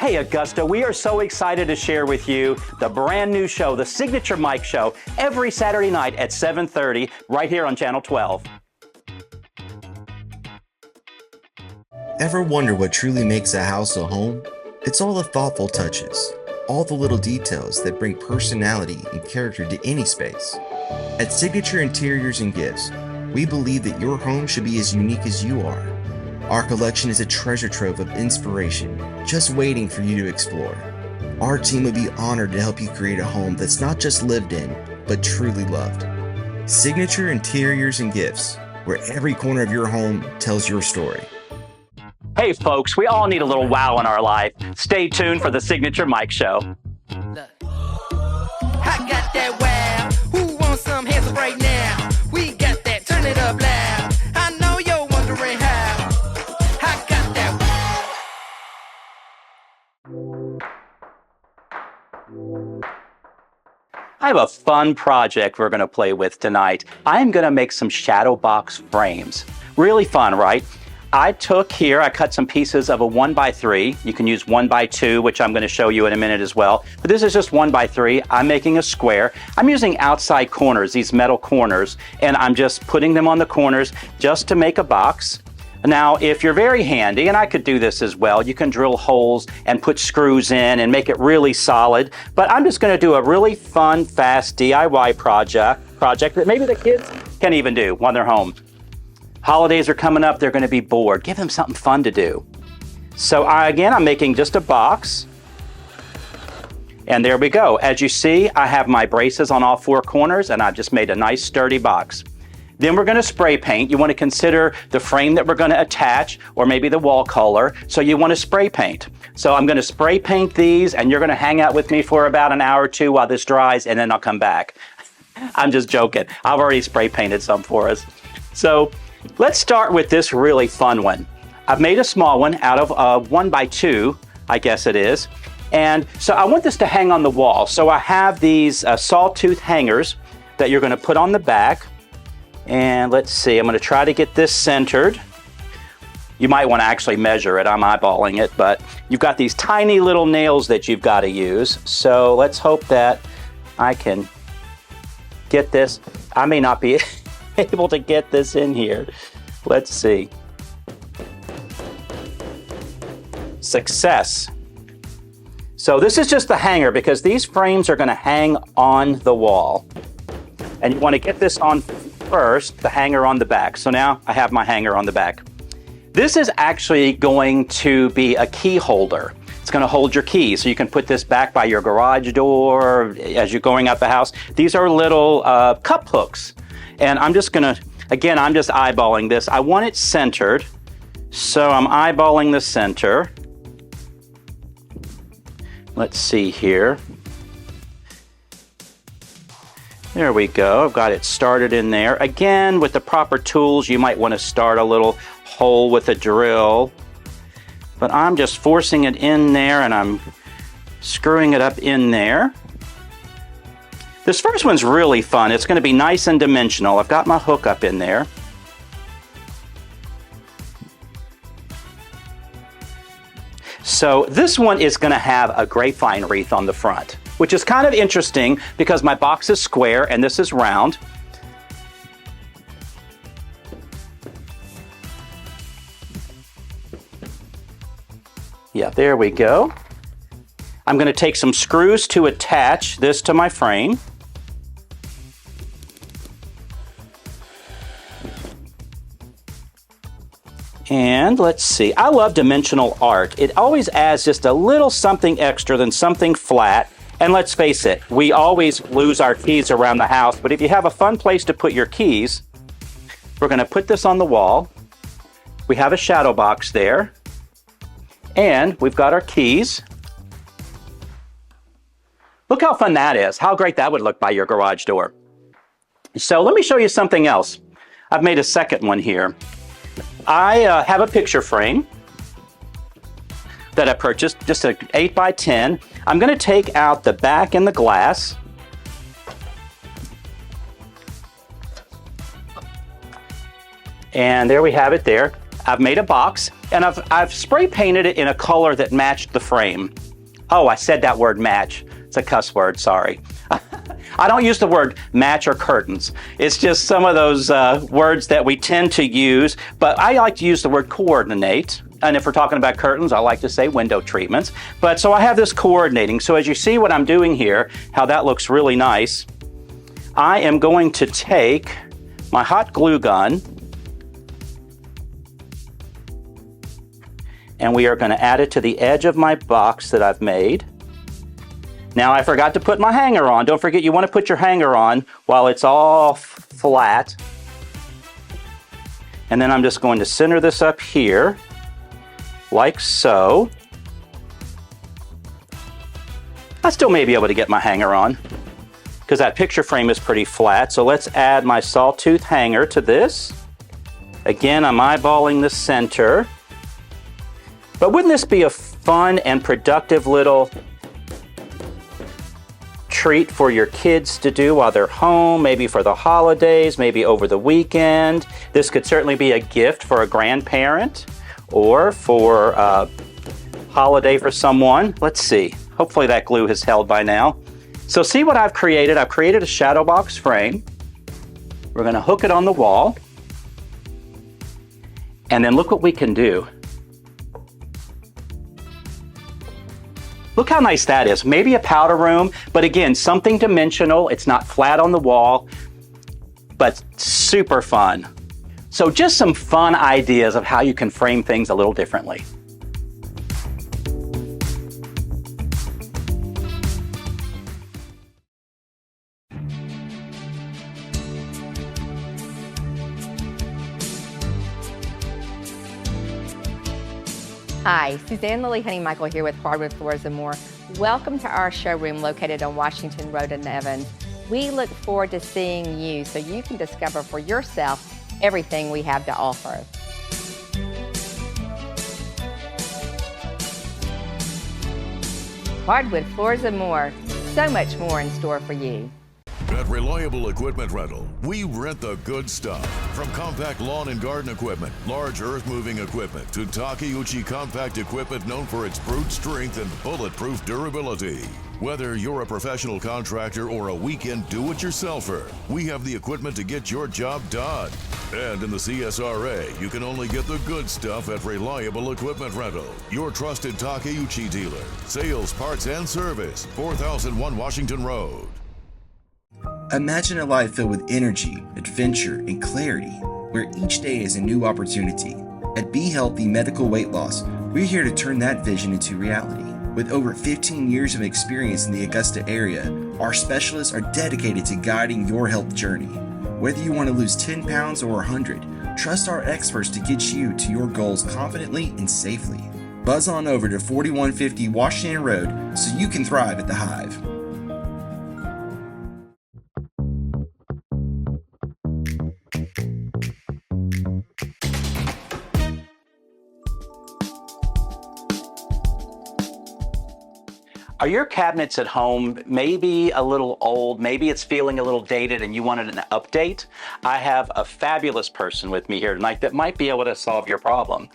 Hey Augusta, we are so excited to share with you the brand new show, the Signature Mike Show, every Saturday night at 7:30 right here on Channel 12. Ever wonder what truly makes a house a home? It's all the thoughtful touches, all the little details that bring personality and character to any space. At Signature Interiors and Gifts, we believe that your home should be as unique as you are. Our collection is a treasure trove of inspiration, just waiting for you to explore. Our team would be honored to help you create a home that's not just lived in, but truly loved. Signature Interiors and Gifts, where every corner of your home tells your story. Hey folks, we all need a little wow in our life. Stay tuned for the Signature Mike Show. Look. I got that wow. Who wants some hands up right now? We got that, turn it up loud. I know you're wondering how. I got that wow. I have a fun project we're going to play with tonight. I'm going to make some shadow box frames. Really fun, right? I cut some pieces of a 1x3. You can use 1x2, which I'm going to show you in a minute as well. But this is just 1x3. I'm making a square. I'm using outside corners, these metal corners, and I'm just putting them on the corners just to make a box. Now, if you're very handy, and I could do this as well, you can drill holes and put screws in and make it really solid. But I'm just going to do a really fun, fast DIY project that maybe the kids can even do when they're home. Holidays are coming up, they're going to be bored. Give them something fun to do. So I'm making just a box. And there we go. As you see, I have my braces on all four corners, and I've just made a nice sturdy box. Then we're going to spray paint. You want to consider the frame that we're going to attach, or maybe the wall color. So you want to spray paint. So I'm going to spray paint these, and you're going to hang out with me for about an hour or two while this dries, and then I'll come back. I'm just joking. I've already spray painted some for us. So let's start with this really fun one. I've made a small one out of a 1x2, I guess it is. And so I want this to hang on the wall. So I have these sawtooth hangers that you're going to put on the back. And let's see, I'm going to try to get this centered. You might want to actually measure it. I'm eyeballing it, but you've got these tiny little nails that you've got to use. So let's hope that I can get this. I may not be able to get this in here. Let's see. Success. So this is just the hanger because these frames are going to hang on the wall. And you want to get this on first, the hanger on the back. So now I have my hanger on the back. This is actually going to be a key holder. It's going to hold your keys. So you can put this back by your garage door as you're going out the house. These are little cup hooks. And I'm just going to, again, I'm just eyeballing this. I want it centered. So I'm eyeballing the center. Let's see here. There we go. I've got it started in there. Again, with the proper tools, you might want to start a little hole with a drill. But I'm just forcing it in there and I'm screwing it up in there. This first one's really fun. It's going to be nice and dimensional. I've got my hook up in there. So this one is going to have a grapevine wreath on the front, which is kind of interesting because my box is square and this is round. Yeah, there we go. I'm going to take some screws to attach this to my frame. And let's see, I love dimensional art. It always adds just a little something extra than something flat. And let's face it, we always lose our keys around the house, but if you have a fun place to put your keys, we're going to put this on the wall. We have a shadow box there. And we've got our keys. Look how fun that is. How great that would look by your garage door. So let me show you something else. I've made a second one here. I have a picture frame that I purchased, just an 8x10. I'm going to take out the back and the glass. And there we have it there. I've made a box, and I've spray painted it in a color that matched the frame. Oh, I said that word match. It's a cuss word, sorry. I don't use the word match or curtains. It's just some of those words that we tend to use, but I like to use the word coordinate. And if we're talking about curtains, I like to say window treatments. But so I have this coordinating. So as you see what I'm doing here, how that looks really nice, I am going to take my hot glue gun, and we are going to add it to the edge of my box that I've made. Now I forgot to put my hanger on. Don't forget, you want to put your hanger on while it's all flat. And then I'm just going to center this up here, like so. I still may be able to get my hanger on because that picture frame is pretty flat. So let's add my sawtooth hanger to this. Again, I'm eyeballing the center. But wouldn't this be a fun and productive little treat for your kids to do while they're home, maybe for the holidays, maybe over the weekend? This could certainly be a gift for a grandparent or for a holiday for someone. Let's see. Hopefully that glue has held by now. So see what I've created. I've created a shadow box frame. We're going to hook it on the wall. And then look what we can do. Look how nice that is. Maybe a powder room, but again, something dimensional. It's not flat on the wall, but super fun. So just some fun ideas of how you can frame things a little differently. Hi, Suzanne Lily Honey-Michael here with Hardwood Floors and More. Welcome to our showroom located on Washington Road in Evans. We look forward to seeing you so you can discover for yourself everything we have to offer. Hardwood Floors and More, so much more in store for you. At Reliable Equipment Rental, we rent the good stuff. From compact lawn and garden equipment, large earth-moving equipment, to Takeuchi compact equipment known for its brute strength and bulletproof durability. Whether you're a professional contractor or a weekend do-it-yourselfer, we have the equipment to get your job done. And in the CSRA, you can only get the good stuff at Reliable Equipment Rental, your trusted Takeuchi dealer. Sales, parts, and service, 4001 Washington Road. Imagine a life filled with energy, adventure, and clarity, where each day is a new opportunity. At Be Healthy Medical Weight Loss, we're here to turn that vision into reality. With over 15 years of experience in the Augusta area, our specialists are dedicated to guiding your health journey. Whether you want to lose 10 pounds or 100, trust our experts to get you to your goals confidently and safely. Buzz on over to 4150 Washington Road so you can thrive at the Hive. Are your cabinets at home maybe a little old, maybe it's feeling a little dated and you wanted an update? I have a fabulous person with me here tonight that might be able to solve your problem.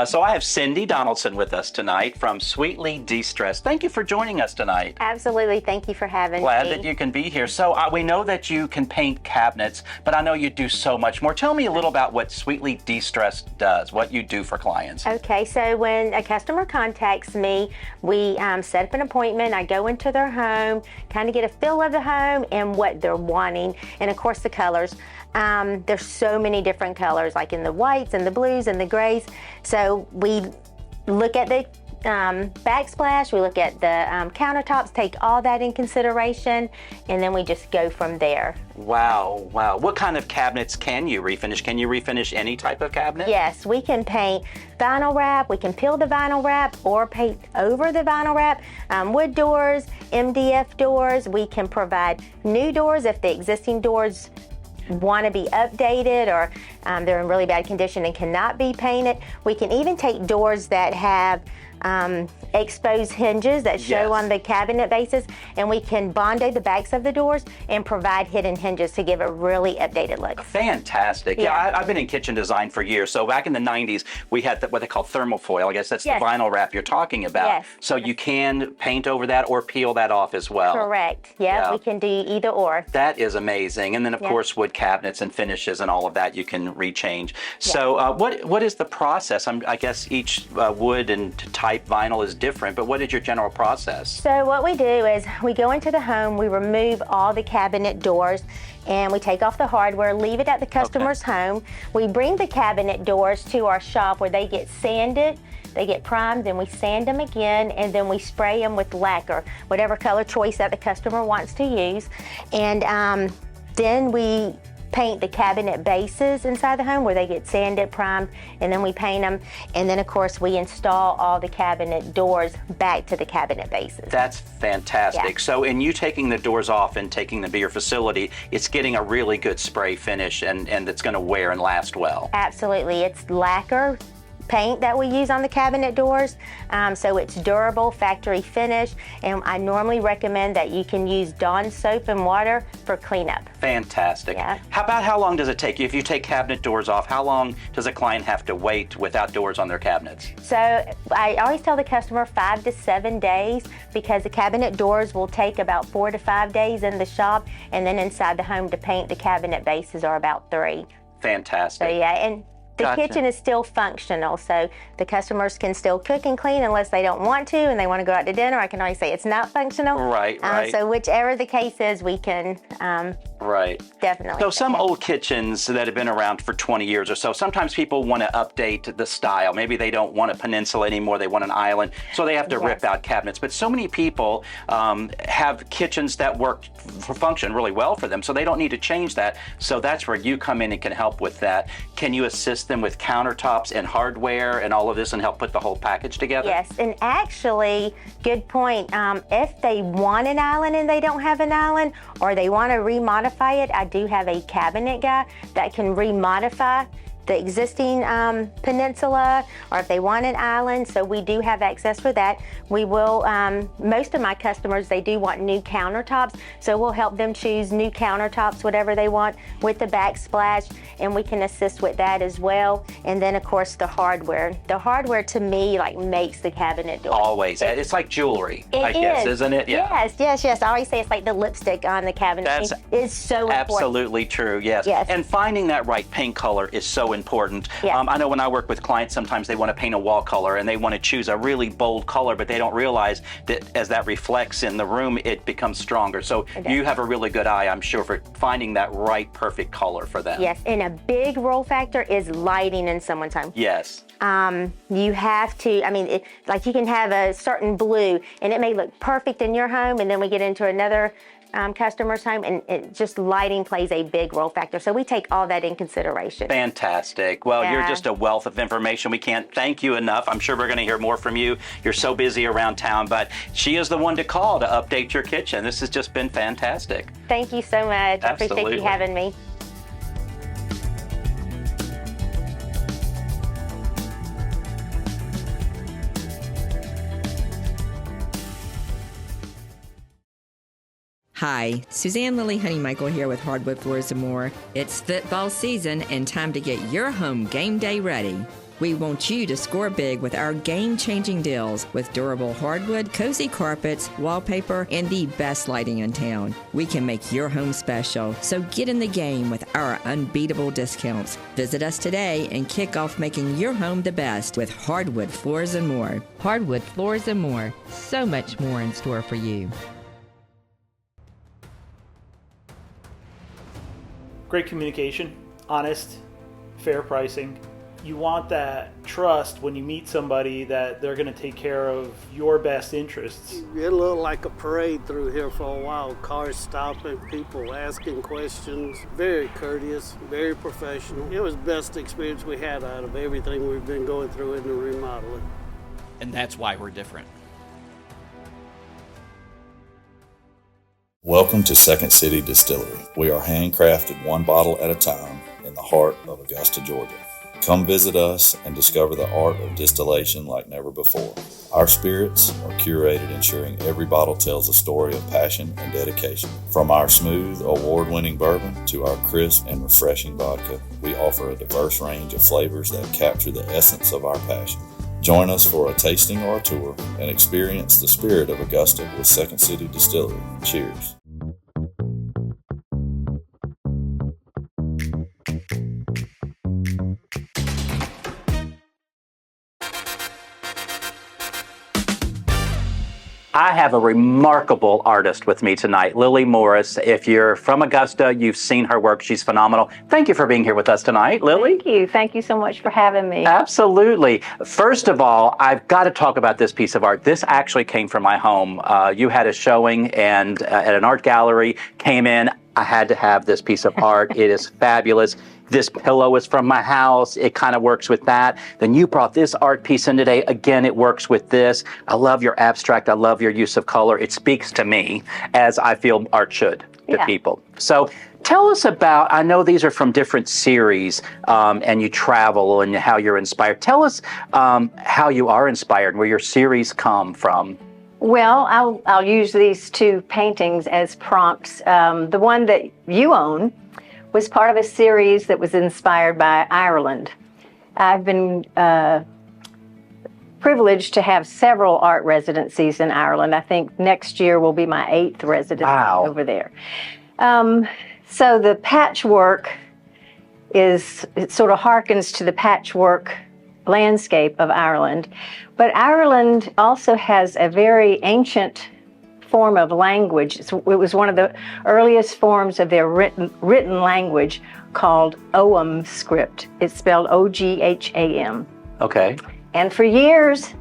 So I have Cindy Donaldson with us tonight from Sweetly De-Stressed. Thank you for joining us tonight. Absolutely, thank you for having Glad me. that you can be here. So we know that you can paint cabinets, but I know you do so much more. Tell me a little about what Sweetly De-Stressed does, what you do for clients. Okay, so when a customer contacts me, we set up an appointment. I go into their home, kind of get a feel of the home and what they're wanting, and of course the colors. There's so many different colors, like in the whites and the blues and the grays. So we look at the backsplash, we look at the countertops, take all that in consideration, and then we just go from there. Wow, wow. What kind of cabinets can you refinish? Can you refinish any type of cabinet? Yes, we can paint vinyl wrap, we can peel the vinyl wrap or paint over the vinyl wrap, wood doors, MDF doors. We can provide new doors if the existing doors want to be updated or they're in really bad condition and cannot be painted. We can even take doors that have exposed hinges that show Yes. on the cabinet bases, and we can bondo the backs of the doors and provide hidden hinges to give a really updated look. Fantastic. Yeah. I've been in kitchen design for years. So back in the 90s, we had what they call thermal foil. I guess that's Yes. the vinyl wrap you're talking about. Yes. So you can paint over that or peel that off as well. Correct. Yeah, Yeah. we can do either or. That is amazing. And then, of Yeah. course, wood cabinets and finishes and all of that you can rechange. So what is the process? I guess each wood and type vinyl is different, but what is your general process? So what we do is we go into the home, we remove all the cabinet doors, and we take off the hardware, leave it at the customer's home. We bring the cabinet doors to our shop where they get sanded, they get primed, and we sand them again, and then we spray them with lacquer, whatever color choice that the customer wants to use. And then we paint the cabinet bases inside the home where they get sanded, primed, and then we paint them. And then, of course, we install all the cabinet doors back to the cabinet bases. That's fantastic. Yeah. So in you taking the doors off and taking them to your facility, it's getting a really good spray finish and it's going to wear and last well. Absolutely. It's lacquer paint that we use on the cabinet doors, so it's durable, factory finish, and I normally recommend that you can use Dawn soap and water for cleanup. Fantastic. Yeah. How long does it take you? If you take cabinet doors off, how long does a client have to wait without doors on their cabinets? So I always tell the customer 5 to 7 days, because the cabinet doors will take about 4 to 5 days in the shop, and then inside the home to paint the cabinet bases are about 3. Fantastic. So yeah, and the Gotcha. kitchen is still functional, so the customers can still cook and clean unless they don't want to and they want to go out to dinner. I can always say it's not functional. Right, right. So whichever the case is, we can Right. definitely. So some old kitchens that have been around for 20 years or so, sometimes people want to update the style. Maybe they don't want a peninsula anymore, they want an island, so they have to rip out cabinets. But so many people have kitchens that function really well for them, so they don't need to change that. So that's where you come in and can help with that. Can you assist them with countertops and hardware and all of this and help put the whole package together? Yes, and actually, good point. If they want an island and they don't have an island, or they want to remodify it, I do have a cabinet guy that can remodify the existing peninsula, or if they want an island. So we do have access for that. We will, most of my customers, they do want new countertops, so we'll help them choose new countertops, whatever they want, with the backsplash, and we can assist with that as well. And then, of course, the hardware. The hardware, to me, like, makes the cabinet door. Always. It's like jewelry, It I guess, is. isn't it? Yeah. Yes. I always say it's like the lipstick on the cabinet. That's It's so important. absolutely true, yes. Yes. And finding that right paint color is so important. Yes. I know when I work with clients, sometimes they want to paint a wall color and they want to choose a really bold color, but they don't realize that as that reflects in the room, it becomes stronger. So you have a really good eye, I'm sure, for finding that right perfect color for them. Yes, and a big role factor is lighting in someone's home. Yes. You have to, like, you can have a certain blue and it may look perfect in your home, and then we get into another customer's home, and just lighting plays a big role factor. So we take all that in consideration. Fantastic. Well, you're Yeah. just a wealth of information. We can't thank you enough. I'm sure we're going to hear more from you. You're so busy around town, but she is the one to call to update your kitchen. This has just been fantastic. Thank you so much. I appreciate Absolutely. you having me. Hi, Suzanne Lily Honeymichael here with Hardwood Floors and More. It's football season and time to get your home game day ready. We want you to score big with our game-changing deals with durable hardwood, cozy carpets, wallpaper, and the best lighting in town. We can make your home special, so get in the game with our unbeatable discounts. Visit us today and kick off making your home the best with Hardwood Floors and More. Hardwood Floors and More. So much more in store for you. Great communication, honest, fair pricing. You want that trust when you meet somebody that they're going to take care of your best interests. It looked like a parade through here for a while. Cars stopping, people asking questions. Very courteous, very professional. It was the best experience we had out of everything we've been going through in the remodeling. And that's why we're different. Welcome to Second City Distillery. We are handcrafted one bottle at a time in the heart of Augusta, Georgia. Come visit us and discover the art of distillation like never before. Our spirits are curated, ensuring every bottle tells a story of passion and dedication. From our smooth, award-winning bourbon to our crisp and refreshing vodka, we offer a diverse range of flavors that capture the essence of our passion. Join us for a tasting or a tour and experience the spirit of Augusta with Second City Distillery. Cheers. I have a remarkable artist with me tonight, Lily Morris. If you're from Augusta, you've seen her work. She's phenomenal. Thank you for being here with us tonight, Lily. Thank you. Thank you so much for having me. Absolutely. First of all, I've got to talk about this piece of art. This actually came from my home. You had a showing and at an art gallery, came in. I had to have this piece of art. It is fabulous. This pillow is from my house. It kind of works with that. Then you brought this art piece in today. Again, it works with this. I love your abstract. I love your use of color. It speaks to me as I feel art should to people. So tell us about, I know these are from different series and you travel and how you're inspired. Tell us how you are inspired, where your series come from. Well, I'll use these two paintings as prompts. The one that you own was part of a series that was inspired by Ireland. I've been privileged to have several art residencies in Ireland. I think next year will be my 8th residency over there. So the patchwork it sort of harkens to the patchwork landscape of Ireland. But Ireland also has a very ancient form of language. It was one of the earliest forms of their written language called Ogham script. It's spelled O-G-H-A-M. Okay. And for years,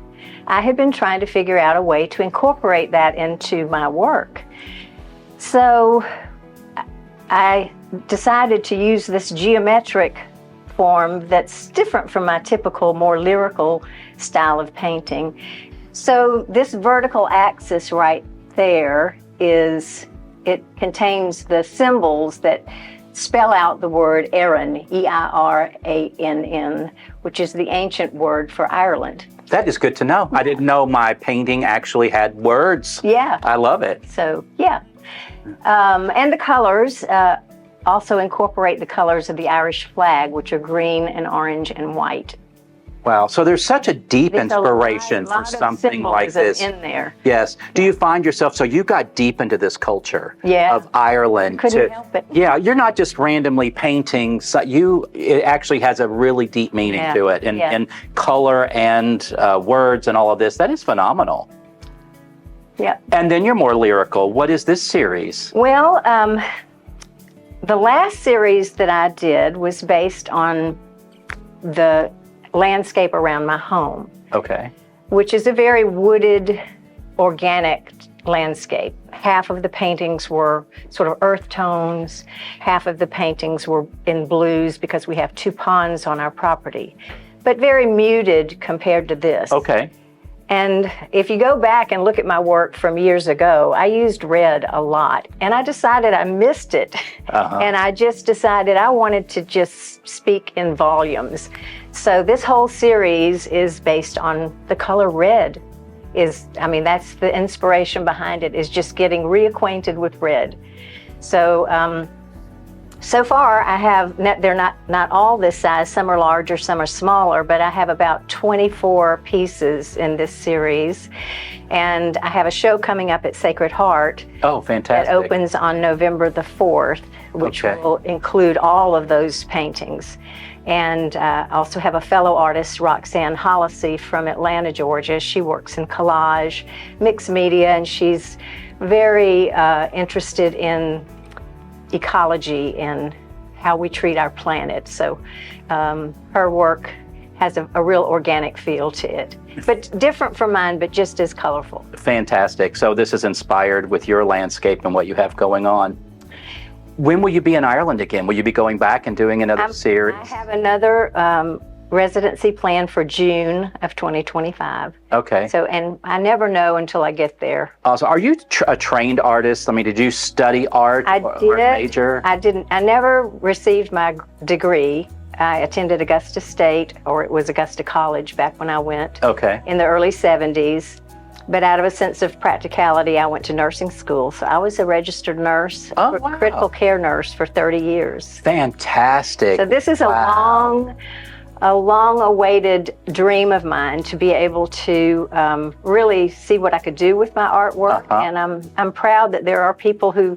I had been trying to figure out a way to incorporate that into my work. So I decided to use this geometric form that's different from my typical, more lyrical style of painting. So this vertical axis right there it contains the symbols that spell out the word Erin, E-I-R-A-N-N, which is the ancient word for Ireland. That is good to know. I didn't know my painting actually had words. Yeah. I love it. So, yeah. And the colors also incorporate the colors of the Irish flag, which are green and orange and white. Wow. So there's such a deep inspiration for something like this. In there. Yes. Do you find yourself, so you got deep into this culture of Ireland. Couldn't help it. Yeah, you're not just randomly painting. So it actually has a really deep meaning to it, and color and words and all of this. That is phenomenal. Yeah. And then you're more lyrical. What is this series? Well, the last series that I did was based on the landscape around my home. Okay. Which is a very wooded, organic landscape. Half of the paintings were sort of earth tones. Half of the paintings were in blues because we have 2 ponds on our property, but very muted compared to this. Okay. And if you go back and look at my work from years ago, I used red a lot, and I decided I missed it. And I just decided I wanted to just speak in volumes. So this whole series is based on the color red. That's the inspiration behind it, is just getting reacquainted with red. So, so far I have, they're not all this size, some are larger, some are smaller, but I have about 24 pieces in this series. And I have a show coming up at Sacred Heart. Oh, fantastic. That opens on November the 4th, which will include all of those paintings. And I also have a fellow artist, Roxanne Hollisey from Atlanta, Georgia. She works in collage, mixed media, and she's very interested in ecology and how we treat our planet. So her work has a real organic feel to it, but different from mine, but just as colorful. Fantastic. So this is inspired with your landscape and what you have going on. When will you be in Ireland again? Will you be going back and doing another series? I have another residency planned for June of 2025. Okay. So, and I never know until I get there. Also, are you a trained artist? I mean, did you study art or major? I didn't. I never received my degree. I attended Augusta State, or it was Augusta College back when I went Okay. in the early 70s. But out of a sense of practicality, I went to nursing school. So I was a registered nurse, Oh, wow. critical care nurse for 30 years. Fantastic. So this is a long-awaited dream of mine to be able to really see what I could do with my artwork. And I'm proud that there are people who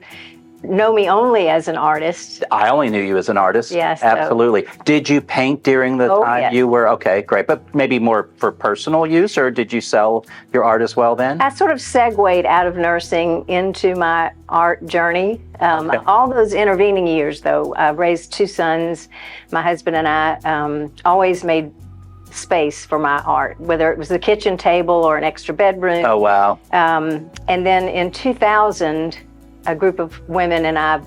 know me only as an artist. I only knew you as an artist. Yes. Absolutely. Did you paint during the time yes. you were, okay, great, but maybe more for personal use, or did you sell your art as well then? I sort of segued out of nursing into my art journey. All those intervening years, though, I raised 2 sons. My husband and I always made space for my art, whether it was the kitchen table or an extra bedroom. Oh, wow. And then in 2000, a group of women and I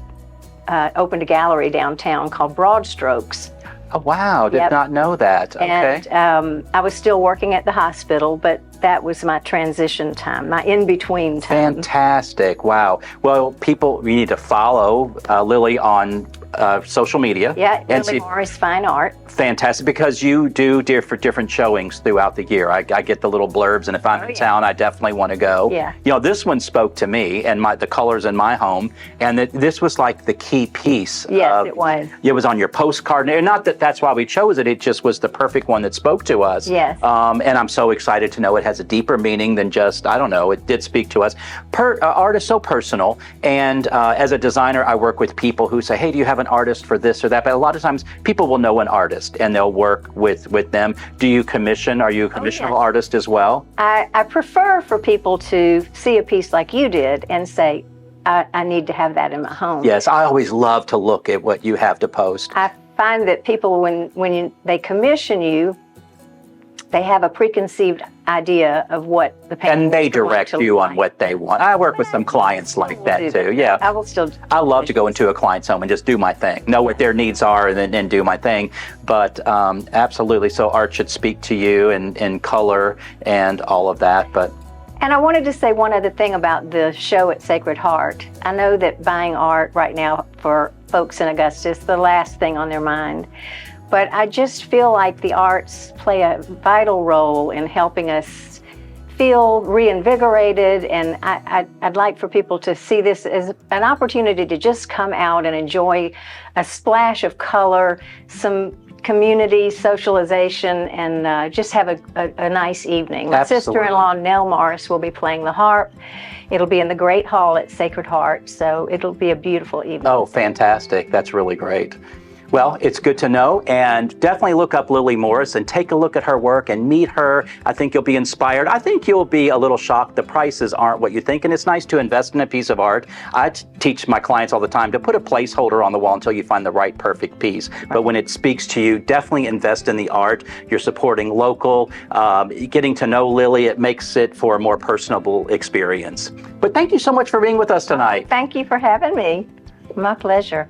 opened a gallery downtown called Broad Strokes. Oh, wow. Did not know that. Okay. And I was still working at the hospital, but that was my transition time, my in-between time. Fantastic. Wow. Well, people, you need to follow Lily on social media. Yeah, and Lily Morris Fine Art. Fantastic, because you do different showings throughout the year. I get the little blurbs, and if I'm in town, I definitely want to go. Yeah. You know, this one spoke to me and the colors in my home, and this was like the key piece. Yes, it was. It was on your postcard. And not that that's why we chose it. It just was the perfect one that spoke to us. Yes. And I'm so excited to know it has a deeper meaning than just, I don't know, it did speak to us. Art is so personal. And as a designer, I work with people who say, hey, do you have an artist for this or that? But a lot of times people will know an artist and they'll work with them. Do you commission? Are you a commissionable artist as well? I prefer for people to see a piece like you did and say, I need to have that in my home. Yes, I always love to look at what you have to post. I find that people, when they commission you, they have a preconceived idea of what the painting And they is going direct to you look on like. what they want. I work with some clients like that too. Yeah. I will still. I love to go into a client's home and just do my thing, know what their needs are, and then do my thing. But absolutely, so art should speak to you in color and all of that. But And I wanted to say one other thing about the show at Sacred Heart. I know that buying art right now for folks in Augusta is the last thing on their mind. But I just feel like the arts play a vital role in helping us feel reinvigorated, and I'd like for people to see this as an opportunity to just come out and enjoy a splash of color, some community socialization, and just have a nice evening. My sister-in-law, Nell Morris, will be playing the harp. It'll be in the Great Hall at Sacred Heart, so it'll be a beautiful evening. oh, fantastic. That's really great. Well, it's good to know, and definitely look up Lily Morris and take a look at her work and meet her. I think you'll be inspired. I think you'll be a little shocked. The prices aren't what you think, and it's nice to invest in a piece of art. I teach my clients all the time to put a placeholder on the wall until you find the right perfect piece. But when it speaks to you, definitely invest in the art. You're supporting local. Getting to know Lily, it makes it for a more personable experience. But thank you so much for being with us tonight. Thank you for having me. My pleasure.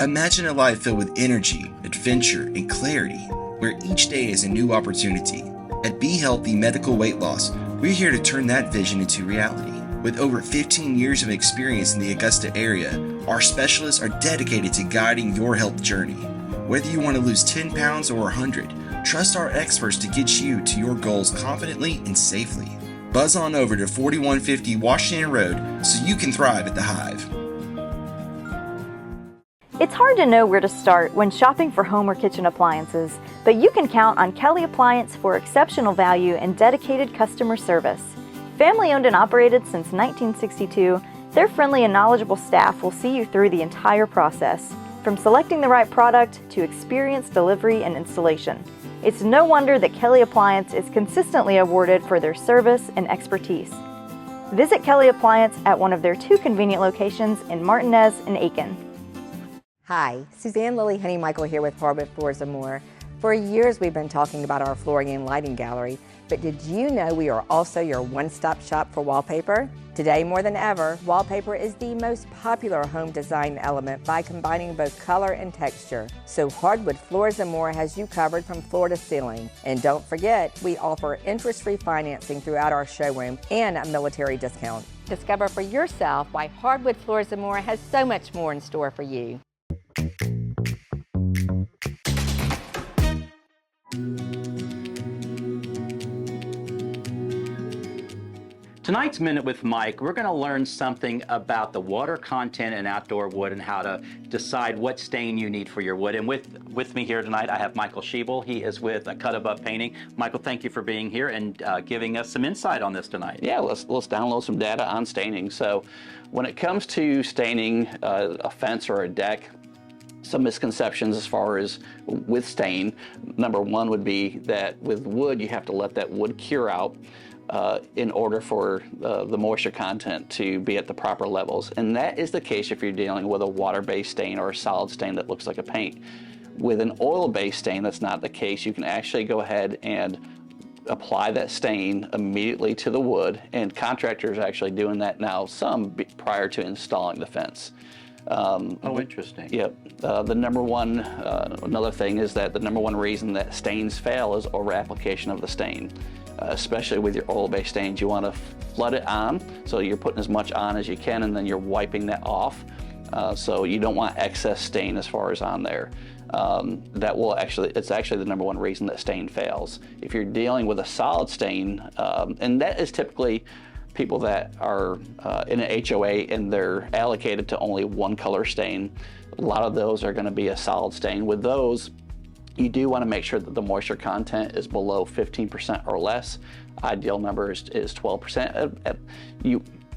Imagine a life filled with energy, adventure, and clarity, where each day is a new opportunity. At Be Healthy Medical Weight Loss, we're here to turn that vision into reality. With over 15 years of experience in the Augusta area, our specialists are dedicated to guiding your health journey. Whether you want to lose 10 pounds or 100, trust our experts to get you to your goals confidently and safely. Buzz on over to 4150 Washington Road so you can thrive at the Hive. It's hard to know where to start when shopping for home or kitchen appliances, but you can count on Kelly Appliance for exceptional value and dedicated customer service. Family owned and operated since 1962, their friendly and knowledgeable staff will see you through the entire process, from selecting the right product to experienced delivery and installation. It's no wonder that Kelly Appliance is consistently awarded for their service and expertise. Visit Kelly Appliance at one of their 2 convenient locations in Martinez and Aiken. Hi, Suzanne Lily Honey Michael here with Hardwood Floors & More. For years, we've been talking about our flooring and lighting gallery, but did you know we are also your one-stop shop for wallpaper? Today, more than ever, wallpaper is the most popular home design element by combining both color and texture. So Hardwood Floors & More has you covered from floor to ceiling. And don't forget, we offer interest-free financing throughout our showroom and a military discount. Discover for yourself why Hardwood Floors & More has so much more in store for you. Tonight's Minute with Mike, we're going to learn something about the water content in outdoor wood and how to decide what stain you need for your wood. And with me here tonight, I have Michael Schiebel. He is with Cut Above Painting. Michael, thank you for being here and giving us some insight on this tonight. Yeah, let's download some data on staining. So when it comes to staining a fence or a deck, some misconceptions as far as with stain. Number one would be that with wood, you have to let that wood cure out in order for the moisture content to be at the proper levels. And that is the case if you're dealing with a water-based stain or a solid stain that looks like a paint. With an oil-based stain, that's not the case. You can actually go ahead and apply that stain immediately to the wood, and contractors are actually doing that now, some prior to installing the fence. Interesting. Yep. The number one, another thing is that the number one reason that stains fail is over application of the stain. Especially with your oil-based stains, you want to flood it on, so you're putting as much on as you can, and then you're wiping that off. So you don't want excess stain as far as on there. It's actually the number one reason that stain fails. If you're dealing with a solid stain, and that is typically people that are in an HOA and they're allocated to only one color stain, a lot of those are going to be a solid stain. With those, you do want to make sure that the moisture content is below 15% or less. Ideal number is 12%.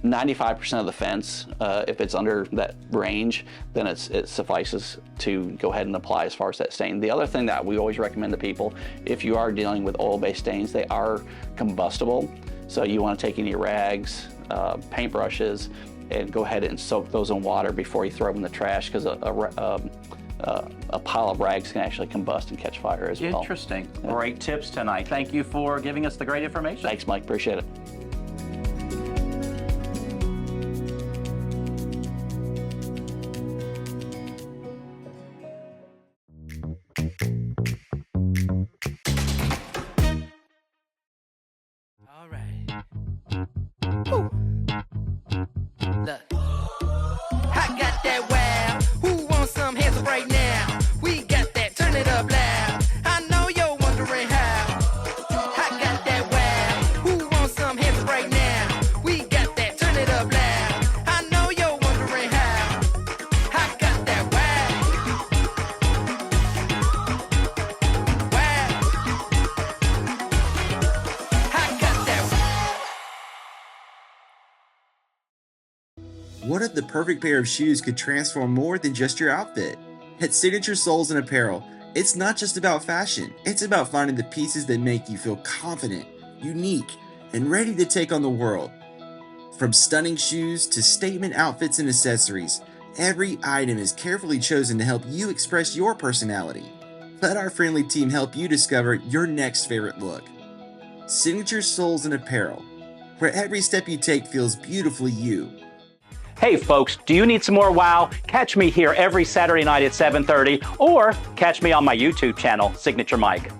95% of the fence, if it's under that range, then it suffices to go ahead and apply as far as that stain. The other thing that we always recommend to people, if you are dealing with oil-based stains, they are combustible. So you want to take any rags, paintbrushes, and go ahead and soak those in water before you throw them in the trash, because a pile of rags can actually combust and catch fire as well. Interesting. Yeah. Great tips tonight. Thank you for giving us the great information. Thanks, Mike. Appreciate it. All right. Woo. Look, I got that wow. Who wants some hands up right now? We got that, turn it up loud. I know you're wondering how. I got that wow. Who wants some hands up right now? We got that, turn it up loud. I know you're wondering how. I got that wow. Wow. I got that wow. What if the perfect pair of shoes could transform more than just your outfit? At Signature Soles and Apparel, it's not just about fashion, it's about finding the pieces that make you feel confident, unique, and ready to take on the world. From stunning shoes to statement outfits and accessories, every item is carefully chosen to help you express your personality. Let our friendly team help you discover your next favorite look. Signature Soles and Apparel, where every step you take feels beautifully you. Hey folks, do you need some more wow? Catch me here every Saturday night at 7:30, or catch me on my YouTube channel, Signature Mike.